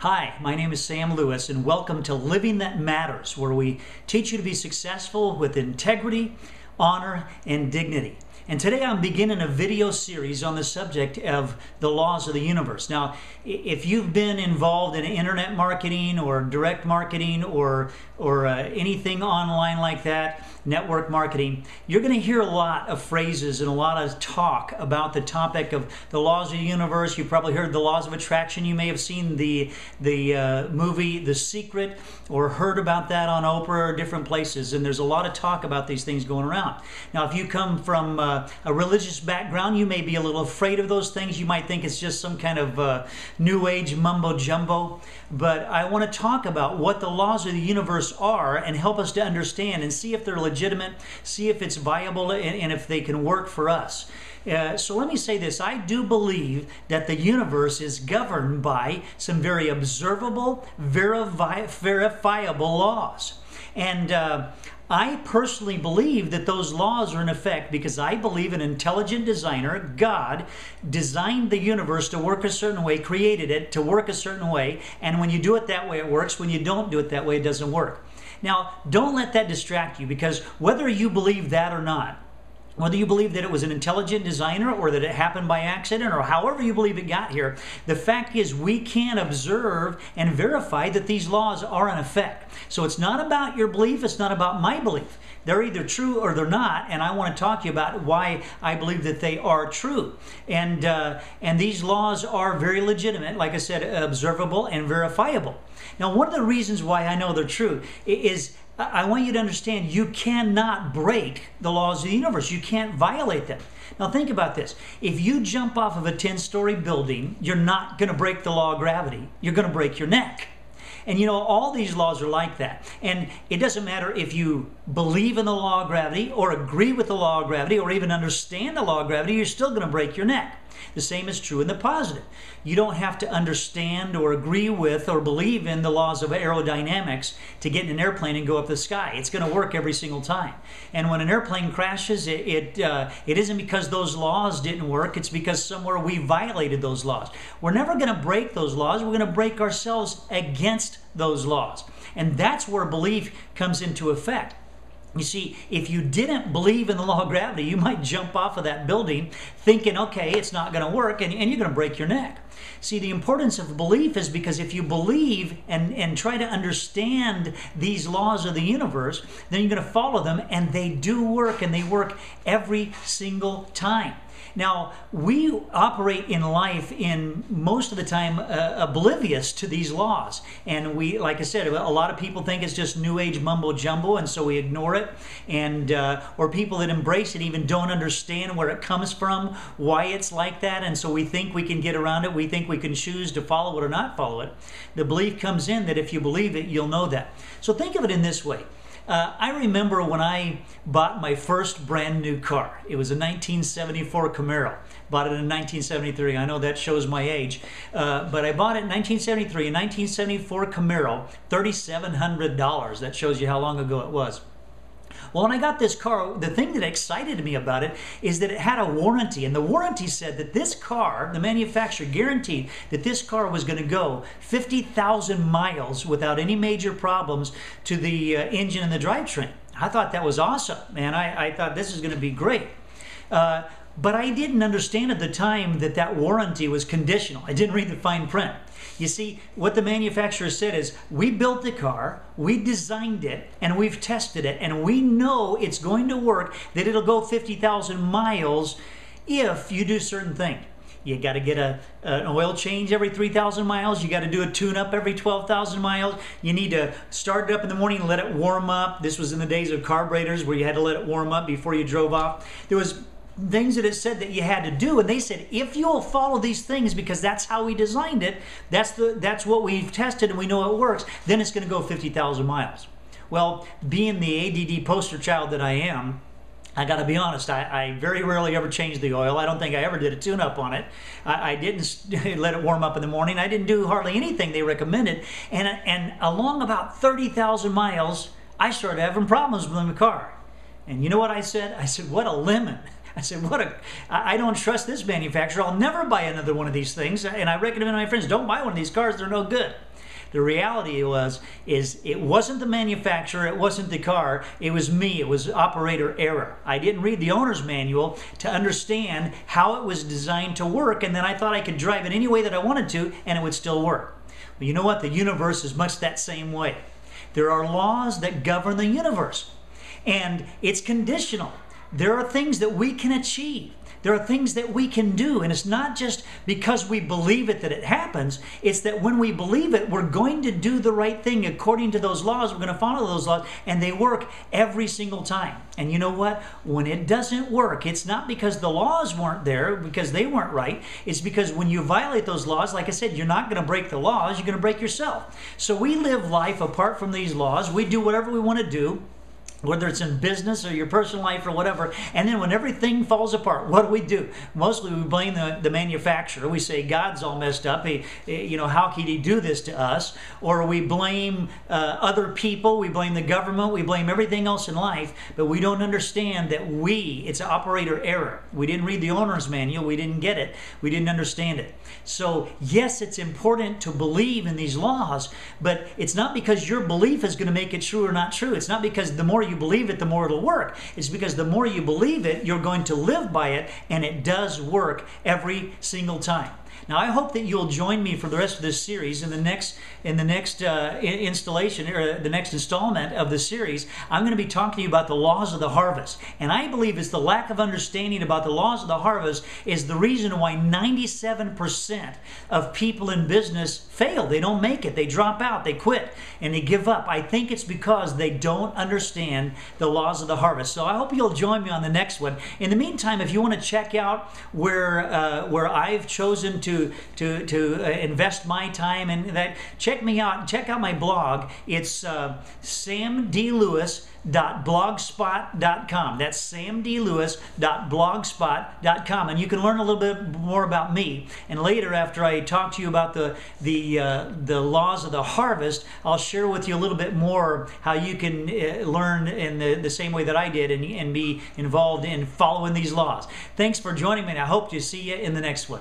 Hi, my name is Sam Lewis, and welcome to Living That Matters, where we teach you to be successful with integrity, honor, and dignity. And today I'm beginning a video series on the subject of the laws of the universe. Now, if you've been involved in internet marketing or direct marketing or anything online like that, network marketing, you're going to hear a lot of phrases and a lot of talk about the topic of the laws of the universe. You've probably heard the laws of attraction. You may have seen the movie The Secret or heard about that on Oprah or different places. And there's a lot of talk about these things going around. Now, if you come from a religious background, you may be a little afraid of those things. You might think it's just some kind of new age mumbo jumbo. But I want to talk about what the laws of the universe are and help us to understand and see if they're legitimate, see if it's viable, and if they can work for us. So let me say this. I do believe that the universe is governed by some very observable, verifiable laws. And I personally believe that those laws are in effect because I believe an intelligent designer, God, designed the universe to work a certain way, created it to work a certain way, and when you do it that way, it works. When you don't do it that way, it doesn't work. Now, don't let that distract you, because whether you believe that or not, whether you believe that it was an intelligent designer or that it happened by accident or however you believe it got here, the fact is we can observe and verify that these laws are in effect. So it's not about your belief, it's not about my belief. They're either true or they're not, and I want to talk to you about why I believe that they are true. And these laws are very legitimate, like I said, observable and verifiable. Now, one of the reasons why I know they're true is I want you to understand you cannot break the laws of the universe. You can't violate them. Now think about this. If you jump off of a 10-story building, you're not going to break the law of gravity. You're going to break your neck. And you know, all these laws are like that. And it doesn't matter if you believe in the law of gravity or agree with the law of gravity or even understand the law of gravity, you're still going to break your neck. The same is true in the positive. You don't have to understand or agree with or believe in the laws of aerodynamics to get in an airplane and go up the sky. It's going to work every single time. And when an airplane crashes, it isn't because those laws didn't work. It's because somewhere we violated those laws. We're never going to break those laws. We're going to break ourselves against those laws. And that's where belief comes into effect. You see, if you didn't believe in the law of gravity, you might jump off of that building thinking, okay, it's not going to work, and you're going to break your neck. See, the importance of belief is because if you believe and try to understand these laws of the universe, then you're going to follow them, and they do work, and they work every single time. Now, we operate in life in most of the time oblivious to these laws. And we, like I said, a lot of people think it's just new age mumbo jumbo, and so we ignore it. And or people that embrace it even don't understand where it comes from, why it's like that, and so we think we can get around it. We think we can choose to follow it or not follow it. The belief comes in that if you believe it, you'll know that. So think of it in this way. I remember when I bought my first brand new car. It was a 1974 Camaro. Bought it in 1973. I know that shows my age. But I bought it in 1973, a 1974 Camaro, $3,700. That shows you how long ago it was. Well, when I got this car, the thing that excited me about it is that it had a warranty. And the warranty said that this car, the manufacturer guaranteed that this car was going to go 50,000 miles without any major problems to the engine and the drivetrain. I thought that was awesome, man. I thought this is going to be great. But I didn't understand at the time that that warranty was conditional. I didn't read the fine print. You see, what the manufacturer said is, we built the car, we designed it, and we've tested it, and we know it's going to work, that it'll go 50,000 miles if you do certain things. You got to get an oil change every 3,000 miles. You got to do a tune-up every 12,000 miles. You need to start it up in the morning and let it warm up. This was in the days of carburetors where you had to let it warm up before you drove off. There was things that it said that you had to do, and they said if you'll follow these things, because that's how we designed it, that's what we've tested and we know it works, then it's going to go 50,000 miles. Well, being the ADD poster child that I am, I got to be honest, I very rarely ever changed the oil. I don't think I ever did a tune-up on it. I didn't let it warm up in the morning. I didn't do hardly anything they recommended. And along about 30,000 miles, I started having problems with my car. And you know what I said? I said, what a lemon. I said, I don't trust this manufacturer. I'll never buy another one of these things. And I recommend to my friends, don't buy one of these cars. They're no good. The reality is it wasn't the manufacturer, it wasn't the car, it was me, it was operator error. I didn't read the owner's manual to understand how it was designed to work, and then I thought I could drive it any way that I wanted to and it would still work. Well, you know what? The universe is much that same way. There are laws that govern the universe, and it's conditional. There are things that we can achieve. There are things that we can do, and it's not just because we believe it that it happens. It's that when we believe it, we're going to do the right thing according to those laws. We're going to follow those laws, and they work every single time. And you know what? When it doesn't work, it's not because the laws weren't there, because they weren't right. It's because when you violate those laws, like I said, you're not going to break the laws, you're going to break yourself. So we live life apart from these laws. We do whatever we want to do, whether it's in business or your personal life or whatever, and then when everything falls apart, what do? Mostly we blame the manufacturer. We say, God's all messed up. How could he do this to us? Or we blame other people, we blame the government, we blame everything else in life, but we don't understand that it's operator error. We didn't read the owner's manual, we didn't get it, we didn't understand it. So yes, it's important to believe in these laws, but it's not because your belief is going to make it true or not true. It's not because the more you believe it, the more it'll work. It's because the more you believe it, you're going to live by it, and it does work every single time. Now, I hope that you'll join me for the rest of this series. In the next installation, or the next installment of the series, I'm going to be talking to you about the laws of the harvest. And I believe it's the lack of understanding about the laws of the harvest is the reason why 97% of people in business fail. They don't make it. They drop out. They quit. And they give up. I think it's because they don't understand the laws of the harvest. So I hope you'll join me on the next one. In the meantime, if you want to check out where I've chosen to invest my time and that, check me out. Check out my blog. It's samdlewis.blogspot.com. That's samdlewis.blogspot.com, and you can learn a little bit more about me. And later, after I talk to you about the laws of the harvest, I'll share with you a little bit more how you can learn in the same way that I did and be involved in following these laws. Thanks for joining me, and I hope to see you in the next one.